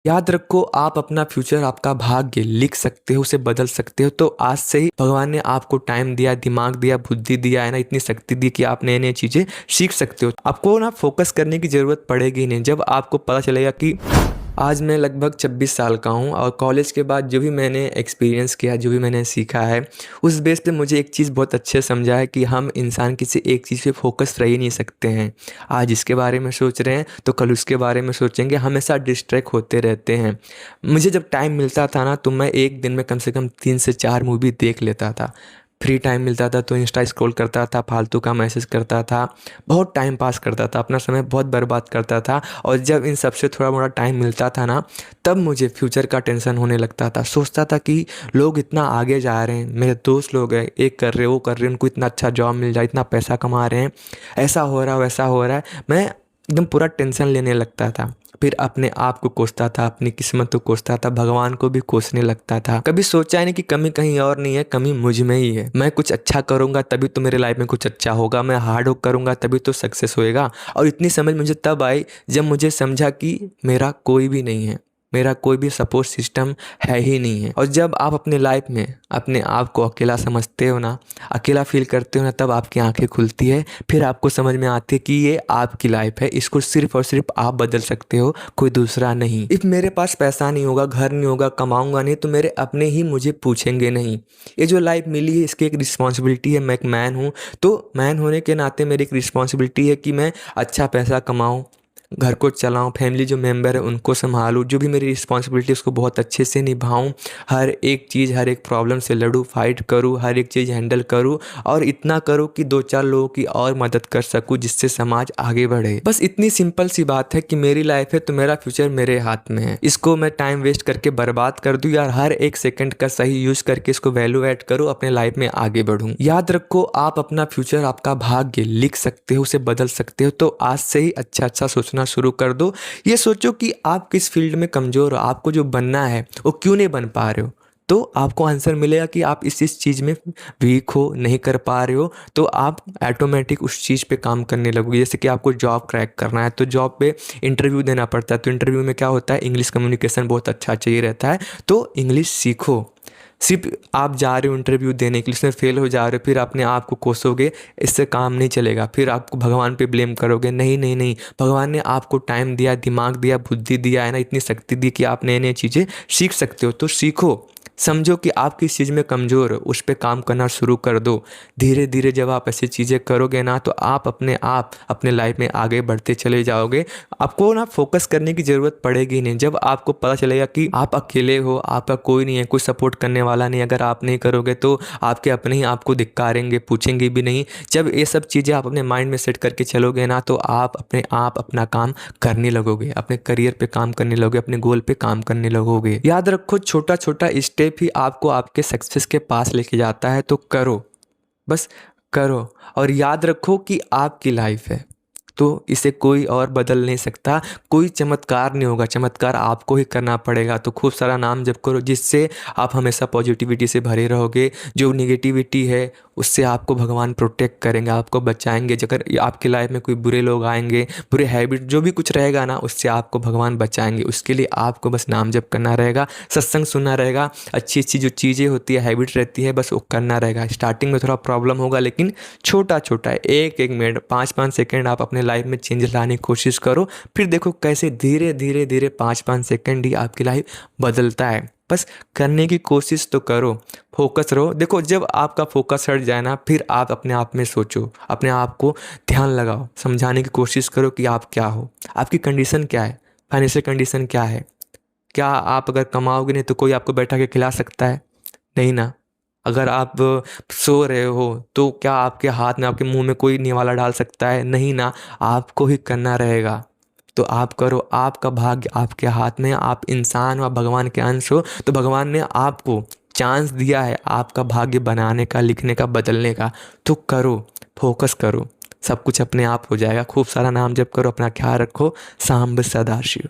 याद रखो, आप अपना फ्यूचर, आपका भाग्य लिख सकते हो, उसे बदल सकते हो। तो आज से ही भगवान ने आपको टाइम दिया, दिमाग दिया, बुद्धि दिया है ना, इतनी शक्ति दी कि आप नए नए चीज़ें सीख सकते हो। आपको ना फोकस करने की ज़रूरत पड़ेगी नहीं। जब आपको पता चलेगा कि आज मैं लगभग 26 साल का हूँ और कॉलेज के बाद जो भी मैंने एक्सपीरियंस किया, जो भी मैंने सीखा है, उस बेस पे मुझे एक चीज़ बहुत अच्छे से समझा है कि हम इंसान किसी एक चीज़ पे फोकस रह ही नहीं सकते हैं। आज इसके बारे में सोच रहे हैं तो कल उसके बारे में सोचेंगे, हमेशा डिस्ट्रैक्ट होते रहते हैं। मुझे जब टाइम मिलता था ना, तो मैं एक दिन में कम से कम 3 से 4 मूवी देख लेता था। फ्री टाइम मिलता था तो इंस्टा स्क्रॉल करता था, फालतू का मैसेज करता था, बहुत टाइम पास करता था, अपना समय बहुत बर्बाद करता था। और जब इन सब से थोड़ा मोड़ा टाइम मिलता था ना, तब मुझे फ्यूचर का टेंशन होने लगता था। सोचता था कि लोग इतना आगे जा रहे हैं, मेरे दोस्त लोग हैं, एक कर रहे वो कर रहे, उनको इतना अच्छा जॉब मिल जाए, इतना पैसा कमा रहे हैं, ऐसा हो रहा है वैसा हो रहा है। मैं एकदम पूरा टेंशन लेने लगता था। फिर अपने आप को कोसता था, अपनी किस्मत को कोसता था, भगवान को भी कोसने लगता था। कभी सोचा ही नहीं कि कमी कहीं और नहीं है, कमी मुझ में ही है। मैं कुछ अच्छा करूंगा तभी तो मेरे लाइफ में कुछ अच्छा होगा, मैं हार्ड वर्क करूंगा तभी तो सक्सेस होएगा। और इतनी समझ मुझे तब आई जब मुझे समझा कि मेरा कोई भी नहीं है, मेरा कोई भी सपोर्ट सिस्टम है ही नहीं है। और जब आप अपने लाइफ में अपने आप को अकेला समझते हो ना, अकेला फील करते हो ना, तब आपकी आंखें खुलती है। फिर आपको समझ में आती है कि ये आपकी लाइफ है, इसको सिर्फ और सिर्फ आप बदल सकते हो, कोई दूसरा नहीं। इफ मेरे पास पैसा नहीं होगा, घर नहीं होगा, कमाऊंगा नहीं, तो मेरे अपने ही मुझे पूछेंगे नहीं। ये जो लाइफ मिली है इसकी एक रिस्पॉन्सिबिलिटी है। मैं एक मैन हूँ, तो मैन होने के नाते मेरी एक रिस्पॉन्सिबिलिटी है कि मैं अच्छा पैसा कमाऊँ, घर को चलाऊँ, फैमिली जो मेंबर है उनको संभालूँ, जो भी मेरी रिस्पॉन्सिबिलिटी है उसको बहुत अच्छे से निभाऊँ, हर एक चीज़, हर एक प्रॉब्लम से लड़ूँ, फाइट करूँ, हर एक चीज़ हैंडल करूँ, और इतना करूँ कि 2-4 लोगों की और मदद कर सकूँ, जिससे समाज आगे बढ़े। बस इतनी सिंपल सी बात है कि मेरी लाइफ है तो मेरा फ्यूचर मेरे हाथ में है। इसको मैं टाइम वेस्ट करके बर्बाद कर दूँ यार, हर एक सेकंड का सही यूज़ करके इसको वैल्यू ऐड करूँ, अपने लाइफ में आगे बढ़ूँ। याद रखो, आप अपना फ्यूचर, आपका भाग्य लिख सकते हो, उसे बदल सकते हो। तो आज से ही अच्छा अच्छा सोचना शुरू कर दो। ये सोचो कि आप किस फील्ड में कमज़ोर हो, आपको जो बनना है वो क्यों नहीं बन पा रहे हो। तो आपको आंसर मिलेगा कि आप इस चीज़ में वीक हो, नहीं कर पा रहे हो, तो आप ऑटोमेटिक उस चीज़ पे काम करने लगोगे। जैसे कि आपको जॉब क्रैक करना है तो जॉब पे इंटरव्यू देना पड़ता है, तो इंटरव्यू में क्या होता है, इंग्लिश कम्युनिकेशन बहुत अच्छा चाहिए रहता है, तो इंग्लिश सीखो। सिर्फ आप जा रहे हो इंटरव्यू देने के लिए, उसमें फेल हो जा रहे हो, फिर अपने आप को कोसोगे, इससे काम नहीं चलेगा। फिर आपको भगवान पे ब्लेम करोगे, नहीं नहीं नहीं, भगवान ने आपको टाइम दिया, दिमाग दिया, बुद्धि दिया है ना, इतनी शक्ति दी कि आप नए नए चीज़ें सीख सकते हो। तो सीखो, समझो कि आप किस चीज़ में कमज़ोर हो, उस पर काम करना शुरू कर दो। धीरे धीरे जब आप ऐसी चीज़ें करोगे ना, तो आप अपने लाइफ में आगे बढ़ते चले जाओगे। आपको ना फोकस करने की ज़रूरत पड़ेगी नहीं। जब आपको पता चलेगा कि आप अकेले हो, आपका कोई नहीं है, कोई सपोर्ट करने वाला नहीं, अगर आप नहीं करोगे तो आपके अपने ही आपको धिक्कारेंगे, पूछेंगे भी नहीं। जब ये सब चीज़ें आप अपने माइंड में सेट करके चलोगे ना, तो आप अपने आप अपना काम करने लगोगे, अपने करियर पे काम करने लगोगे, अपने गोल पे काम करने लगोगे। याद रखो, छोटा छोटा स्टेप ही आपको आपके सक्सेस के पास लेके जाता है। तो करो, बस करो, और याद रखो कि आपकी लाइफ है तो इसे कोई और बदल नहीं सकता, कोई चमत्कार नहीं होगा, चमत्कार आपको ही करना पड़ेगा। तो खूब सारा नाम जप करो, जिससे आप हमेशा पॉजिटिविटी से भरे रहोगे। जो निगेटिविटी है उससे आपको भगवान प्रोटेक्ट करेंगे, आपको बचाएंगे। अगर आपकी लाइफ में कोई बुरे लोग आएंगे, बुरे हैबिट जो भी कुछ रहेगा ना, उससे आपको भगवान बचाएंगे। उसके लिए आपको बस नाम जप करना रहेगा, सत्संग सुनना रहेगा, अच्छी अच्छी जो चीज़ें होती है, हैबिट रहती है, बस वो करना रहेगा। स्टार्टिंग में थोड़ा प्रॉब्लम होगा, लेकिन छोटा छोटा एक एक मिनट, 5-5 सेकेंड आप अपने लाइफ में चेंज लाने की कोशिश करो। फिर देखो कैसे धीरे धीरे धीरे 5-5 सेकेंड ही आपकी लाइफ बदलता है। बस करने की कोशिश तो करो, फोकस रहो। देखो, जब आपका फोकस हट जाए ना, फिर आप अपने आप में सोचो, अपने आप को ध्यान लगाओ, समझाने की कोशिश करो कि आप क्या हो, आपकी कंडीशन क्या है, फाइनेंशियल कंडीशन क्या है। क्या आप अगर कमाओगे नहीं तो कोई आपको बैठा के खिला सकता है? नहीं ना। अगर आप सो रहे हो तो क्या आपके हाथ में, आपके मुंह में कोई निवाला डाल सकता है? नहीं ना। आपको ही करना रहेगा, तो आप करो। आपका भाग्य आपके हाथ में है, आप इंसान हो, आप भगवान के अंश हो, तो भगवान ने आपको चांस दिया है आपका भाग्य बनाने का, लिखने का, बदलने का। तो करो, फोकस करो, सब कुछ अपने आप हो जाएगा। खूब सारा नाम जप करो, अपना ख्याल रखो। सांब सदाशिव।